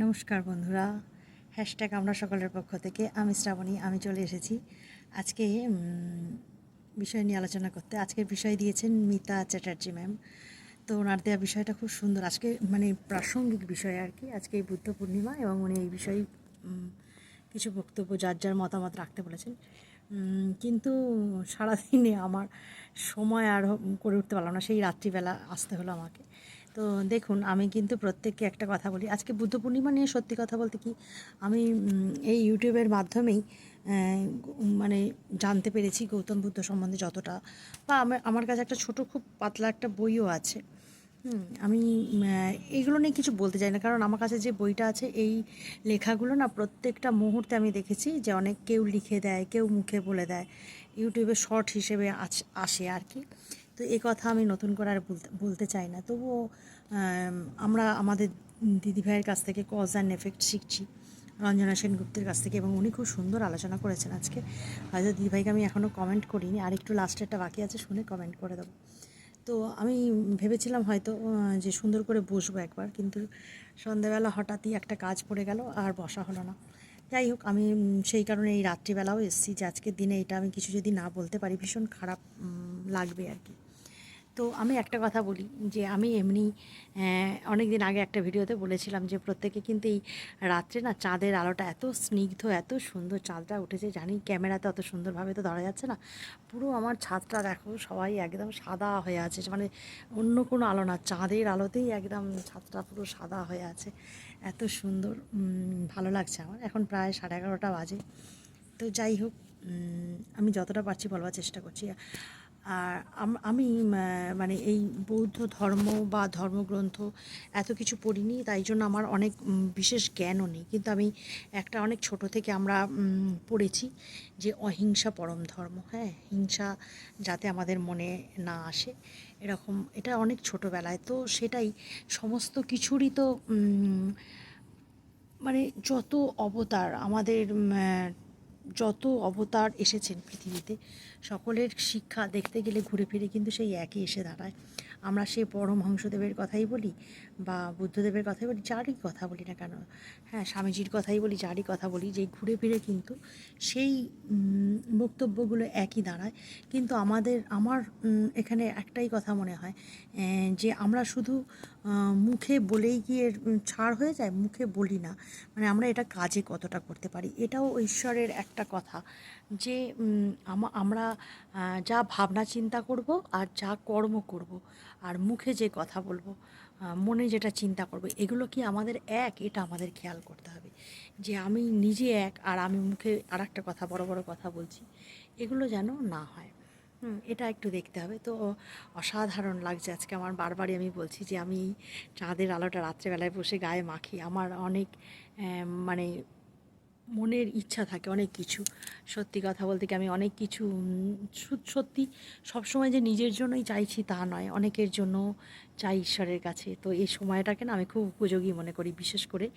নমস্কার বন্ধুরা, হ্যাশট্যাগ আমরা সকলের পক্ষ থেকে আমি শ্রাবণী। আমি চলে এসেছি আজকে বিষয় নিয়ে আলোচনা করতে। আজকের বিষয় দিয়েছেন মিতা চ্যাটার্জি ম্যাম। তো ওনার দেওয়া বিষয়টা খুব সুন্দর, আজকে প্রাসঙ্গিক বিষয় আর কি। আজকে এই বুদ্ধ পূর্ণিমা এবং উনি এই বিষয়ে কিছু বক্তব্য যার যার মতামত রাখতে বলেছেন। কিন্তু সারাদিনে আমার সময় আর করে উঠতে পারলাম না, সেই রাত্রিবেলা আসতে হলো আমাকে। তো দেখুন, আমি কিন্তু প্রত্যেককে একটা কথা বলি, আজকে বুদ্ধ পূর্ণিমা নিয়ে সত্যি কথা বলতে কি আমি এই ইউটিউবের মাধ্যমেই জানতে পেরেছি গৌতম বুদ্ধ সম্বন্ধে যতটা, বা আমার কাছে একটা ছোট খুব পাতলা একটা বইও আছে। আমি এইগুলো নিয়ে কিছু বলতে চাই না, কারণ আমার কাছে যে বইটা আছে এই লেখাগুলো না প্রত্যেকটা মুহূর্তে আমি দেখেছি যে অনেক কেউ লিখে দেয়, কেউ মুখে বলে দেয়, ইউটিউবে শর্ট হিসেবে আসে আর কি। তো এ কথা আমি নতুন করে আর বলতে চাই না। তবুও আমরা আমাদের দিদিভাইয়ের কাছ থেকে কজ অ্যান্ড এফেক্ট শিখছি, রঞ্জনা সেনগুপ্তের কাছ থেকে, এবং উনি খুব সুন্দর আলোচনা করেছেন আজকে। হয়তো দিদিভাইকে আমি এখনও কমেন্ট করিনি, আর একটু লাস্টেরটা বাকি আছে, শুনে কমেন্ট করে দেবো। তো আমি ভেবেছিলাম হয়তো যে সুন্দর করে বসবো একবার, কিন্তু সন্ধ্যাবেলা হঠাৎই একটা কাজ পড়ে গেল, আর বসা হলো না। যাই হোক, আমি সেই কারণে এই রাত্রিবেলাও এসেছি যে আজকের দিনে এটা আমি কিছু যদি না বলতে পারি ভীষণ খারাপ লাগবে আর কি। তো আমি একটা কথা বলি যে আমি এমনি অনেক দিন আগে একটা ভিডিওতে বলেছিলাম যে প্রত্যেকে কিন্তু এই রাত্রে না চাঁদের আলোটা এত স্নিগ্ধ, এত সুন্দর চাঁদটা উঠেছে, জানি ক্যামেরাতে অত সুন্দরভাবে তো ধরা যাচ্ছে না। পুরো আমার ছাদটা দেখো, সবাই একদম সাদা হয়ে আছে, অন্য কোনো আলো না, চাঁদের আলোতেই একদম ছাদটা পুরো সাদা হয়ে আছে। এত সুন্দর, ভালো লাগছে আমার। এখন প্রায় 11:30 বাজে। তো যাই হোক, আমি যতটা পারছি বলবার চেষ্টা করছি। আর আমি এই বৌদ্ধ ধর্ম বা ধর্মগ্রন্থ এত কিছু পড়িনি, তাই জন্য আমার অনেক বিশেষ জ্ঞানও নেই। কিন্তু আমি একটা অনেক ছোট থেকে আমরা পড়েছি যে অহিংসা পরম ধর্ম। হ্যাঁ, হিংসা যাতে আমাদের মনে না আসে, এরকম, এটা অনেক ছোটোবেলায়। তো সেটাই সমস্ত কিছুরই তো যত অবতার আমাদের যত অবতার এসেছেন পৃথিবীতে, সকলের শিক্ষা দেখতে গেলে ঘুরে ফিরে কিন্তু সেই একই এসে দাঁড়ায়। আমরা সে পরমহংসদেবের কথাই বলি বা বুদ্ধদেবের কথাই বলি, যারই কথা বলি না কেন, হ্যাঁ স্বামীজির কথাই বলি, যারই কথা বলি, যে ঘুরে ফিরে কিন্তু সেই বক্তব্যগুলো একই দাঁড়ায়। কিন্তু আমার এখানে একটাই কথা মনে হয়, যে আমরা শুধু মুখে বলেই কি এর ছাড় হয়ে যায়? মুখে বলি না, আমরা এটা কাজে কতটা করতে পারি, এটাও ঈশ্বরের একটা কথা। যে আমরা যা ভাবনা চিন্তা করব আর যা কর্ম করব আর মুখে যে কথা বলবো, মনে যেটা চিন্তা করব, এগুলো কি আমাদের এক? এটা আমাদের খেয়াল করতে হবে যে আমি নিজে এক আর আমি মুখে আর একটা কথা, বড় বড় কথা বলছি, এগুলো যেন না হয়। এটা একটু দেখতে হবে। তো অসাধারণ লাগছে আজকে আমার, বারবারই আমি বলছি যে আমি চাঁদের আলোটা রাত্রেবেলায় বসে গায়ে মাখি, আমার অনেক মানে মনের ইচ্ছা থাকে অনেক কিছু। সত্যি কথা বলতে কি আমি অনেক কিছু সত্যি সবসময় যে নিজের জন্যই চাইছি তা নয়, অনেকের জন্য চাই ঈশ্বরের কাছে। তো এই সময়টাকে না আমি খুব উপযোগী মনে করি, বিশেষ করে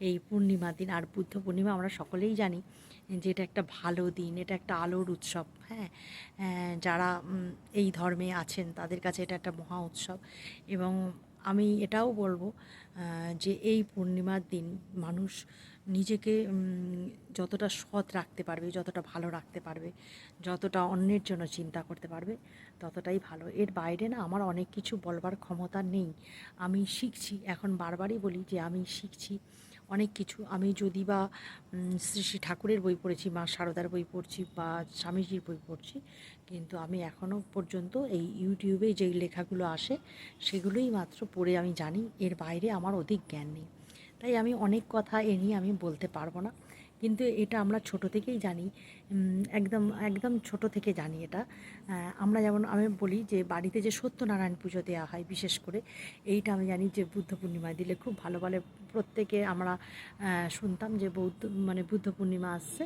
এই পূর্ণিমার দিন। আর বুদ্ধ পূর্ণিমা আমরা সকলেই জানি যে এটা একটা ভালো দিন, এটা একটা আলোর উৎসব। হ্যাঁ, যারা এই ধর্মে আছেন তাদের কাছে এটা একটা মহা উৎসব। এবং আমি এটাও বলবো যে এই পূর্ণিমার দিন মানুষ নিজেকে যতটা সৎ রাখতে পারবে, যতটা ভালো রাখতে পারবে, যতটা অন্যের জন্য চিন্তা করতে পারবে, ততটাই ভালো। এর বাইরে না আমার অনেক কিছু বলবার ক্ষমতা নেই। আমি শিখছি, এখন বারবারই বলি যে আমি শিখছি অনেক কিছু। আমি যদি বা শ্রী শ্রী ঠাকুরের বই পড়েছি, মা শারদার বই পড়ছি বা স্বামীজির বই পড়ছি, কিন্তু আমি এখনও পর্যন্ত এই ইউটিউবে যেই লেখাগুলো আসে সেগুলোই মাত্র পড়ে আমি জানি, এর বাইরে আমার অধিক জ্ঞান নেই। তাই আমি অনেক কথা এ নিয়ে আমি বলতে পারবো না। কিন্তু এটা আমরা ছোট থেকেই জানি, একদম একদম ছোট থেকে জানি এটা। আমরা যেমন আমি বলি যে বাড়িতে যে সত্যনারায়ণ পুজো দেওয়া হয় বিশেষ করে, এইটা আমি জানি যে বুদ্ধ পূর্ণিমায় দিলে খুব ভালো বলে। প্রত্যেকে আমরা শুনতাম যে বুদ্ধ পূর্ণিমা আসছে,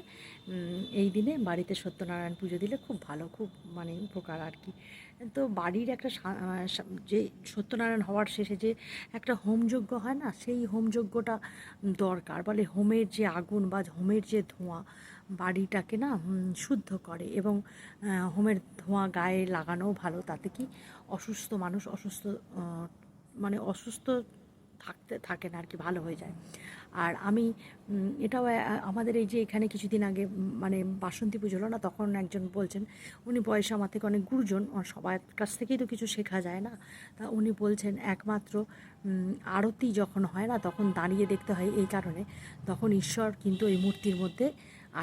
এই দিনে বাড়িতে সত্যনারায়ণ পুজো দিলে খুব ভালো, খুব উপকার আর কি। তো বাড়ির একটা যে সত্যনারায়ণ হওয়ার শেষে যে একটা হোমযজ্ঞ হয় না, সেই হোমযজ্ঞটা দরকার। বলে হোমের যে আগুন বা হোমের যে ধোঁয়া বাড়িটাকে না শুদ্ধ করে, এবং হোমের ধোঁয়া গায়ে লাগানোও ভালো। তাতে কি অসুস্থ মানুষ অসুস্থ অসুস্থ থাকে না আর কি, ভালো হয়ে যায়। আর আমি এটাও আমাদের এই যে এখানে কিছুদিন আগে মানে বাসন্তী পুজো হলো না, তখন একজন বলছেন, উনি বয়সে আমার থেকে অনেক গুরুজন, সবার কাছ থেকেই তো কিছু শেখা যায় না, তা উনি বলছেন একমাত্র আরতি যখন হয় না তখন দাঁড়িয়ে দেখতে হয়, এই কারণে তখন ঈশ্বর কিন্তু এই মূর্তির মধ্যে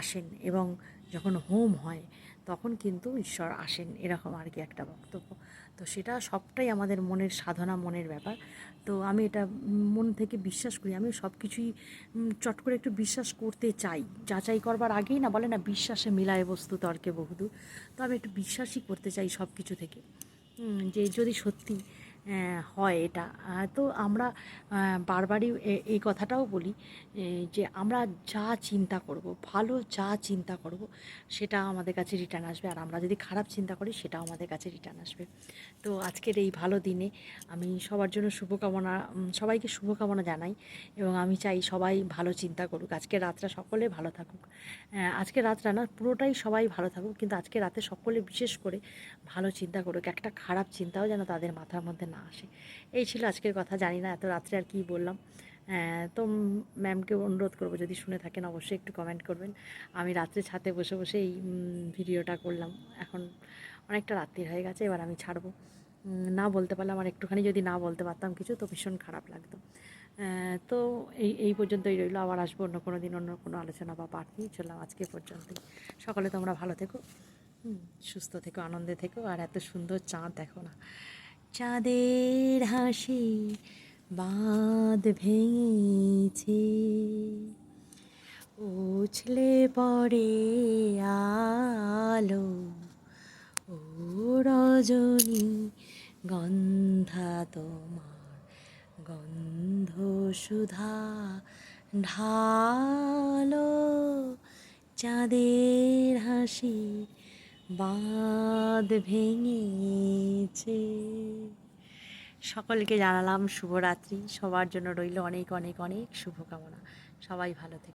আসেন, এবং যখন হোম হয় তখন কিন্তু ঈশ্বর আসেন, এরকম আর কি একটা বক্তব্য। তো সেটা সবটাই আমাদের মনের সাধনা, মনের ব্যাপার। তো আমি এটা মন থেকে বিশ্বাস করি। আমি সব কিছুই চট করে একটু বিশ্বাস করতে চাই, যাচাই করবার আগেই না বলে না, বিশ্বাসে মিলায় বস্তু তর্কে বহুদূর। তো আমি একটু বিশ্বাসই করতে চাই সব কিছু থেকে, যে যদি সত্যি হয় এটা। তো আমরা বারবারই এই কথাটাও বলি, যে আমরা যা চিন্তা করব, ভালো যা চিন্তা করব, সেটা আমাদের কাছে রিটার্ন আসবে, আর আমরা যদি খারাপ চিন্তা করি সেটাও আমাদের কাছে রিটার্ন আসবে। তো আজকের এই ভালো দিনে আমি সবার জন্য শুভকামনা, সবাইকে শুভকামনা জানাই, এবং আমি চাই সবাই ভালো চিন্তা করুক, আজকের রাতটা সকলে ভালো থাকুক। আজকের রাতটা না, পুরোটাই সবাই ভালো থাকুক, কিন্তু আজকে রাতে সকলে বিশেষ করে ভালো চিন্তা করুক, একটা খারাপ চিন্তাও যেন তাদের মাথার মধ্যে না আসে। এই ছিল আজকের কথা। জানি না এত রাত্রে আর কী বললাম। তো ম্যামকে অনুরোধ করবো, যদি শুনে থাকেন অবশ্যই একটু কমেন্ট করবেন। আমি রাত্রে ছাদে বসে বসে এই ভিডিওটা করলাম। এখন অনেকটা রাত্রির হয়ে গেছে, এবার আমি ছাড়বো। না বলতে পারলাম, আর একটুখানি যদি না বলতে পারতাম কিছু, তো ভীষণ খারাপ লাগতো। তো এই পর্যন্তই রইলো, আবার আসবো অন্য কোনো দিন অন্য কোনো আলোচনা বা পাঠ নিয়ে। চললাম আজকে পর্যন্তই। সকলে তোমরা ভালো থেকো, সুস্থ থেকো, আনন্দে থেকো, আর এত সুন্দর চাঁদ দেখো না, চাঁদের হাসি বাঁধ ভেঙেছে, উছলে পড়ে আলো, ও রজনী গন্ধা তোমার, গন্ধ সুধা ঢালো, চাঁদের হাসি বাঁধ ভেঙেছে। সকলকে জানালাম শুভরাত্রি, সবার জন্য রইল অনেক অনেক অনেক শুভকামনা। সবাই ভালো থেকো।